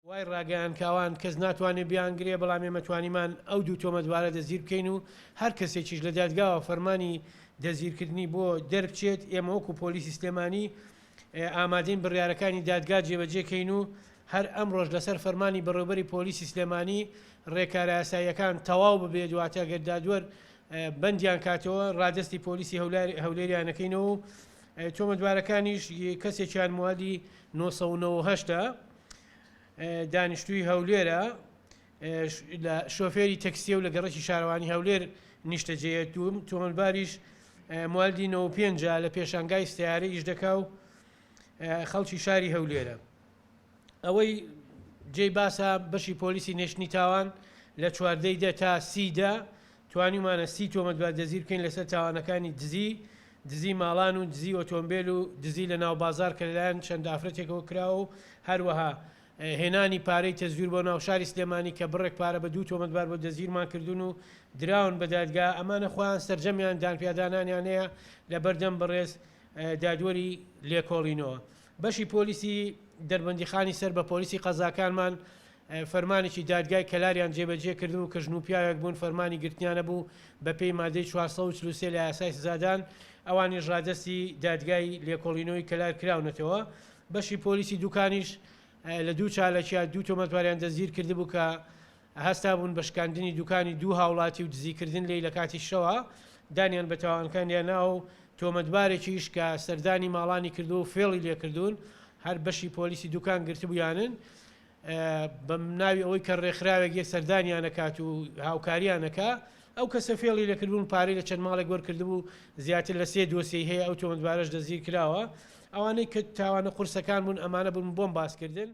وای ڕاگەیانکاوان کەس ناتوانێت بیانگرێ بەڵام ئێمە توانیمان ئەو دوو تۆمەتبارە دەستگیر بکەین و هەر کەسێکیش لە دادگاوە فەرمانی دەستگیرکردنی بۆ دەربچێت ئێمە وەکو پۆلیسی سلێمانی ئامادەین بڕیارەکانی دادگا جێبەجێکەین و هەر ئەمڕۆژ لەسەر فەرمانی بەڕێوەبەری پۆلیسی سلێمانی ڕێکارە یاساییەکان تەواو ببێت دواتە گەر دادوەر بەندیان کاتەوە ڕادستی پۆلیسی هەولێریانەکەینەوە و تۆمەتبارەکانیش کەسێکیان موادی 998 دانیشتووی هەولێرە لە شۆفێری تەکسیە و لە گەڕەکی شارەوانی هەولێر نیشتەجێت و تۆمەتباریش موالدی 95 لە پێشانگای سیارە ئیش دەکا و خەڵکی شاری هەولێرە. ئەوەی جێی باسە بەشی پۆلیسی نێشتنی تاوان لە 14 تا 30 توانیمانە 30 تۆمەتبار دەزیر بکەین لەسەر تاوانەکانی دزی ماڵان و دزی ئۆتۆمبیل و دزی لە ناو بازار کە لەلایەن چەند ئافرەتێکەوە کراوە و هەروەها هێنانی پارەی تەزویر بۆ ناو شاری سلێمانی کە بڕێک پارە بە 2 تۆمەتبار بۆ دەزیرمان کردوون و دراون بە دادگا ئەمانە خۆیان سەرجەمیان دانپیادانانیان هەیە لە بەردەم بەڕێز دادوەری لێکۆڵینەوە. بەشی پۆلیسی دەربەندیخانی سەر بە پۆلیسی قەزاکانمان فەرمانێکی دادگای کەلاریان جێبەجێ کردن و کە ژنوپیاوێک بوون فەرمانی گرتنیانە بوو بە پێی مادەی 443 لە یاسای سزادان ئەوانیش ڕادستی دادگای لێکۆڵینەوەی کەلار کراونەتەوە. بەشی پۆلیسی دوکانیش لە دوو چالەکیە 2 تۆمەتباریان دەزگیر کرد بوو کە هەستا بوون بە شکاندنی دوکانی دوو هاوڵاتی و دزیکردن لێی لە کاتی شەوە دانیان بە تاوانەکانیان ناو تۆمەتبارێکیش کە سەردانی ماڵانی کردو و فێڵی لێکردوون هەر بەشی پۆلیسی دوکان گرتبوویانن بە ناوی ئەوەی کە ڕێکخراوێک یەک سەردانیانەکات و هاوکاریانەکە ئەو کەسە فێڵی لێکردبوون پارەی لە چەند ماڵێک وەرکردبوو زیاتر لە 3 دۆسیەی هەیە ئەو تۆمەتبارەش دەزگیر کراوە. ئەوانەی کە تاوانە قورسەکان بوون ئەمانە بوون بۆم باسکردن.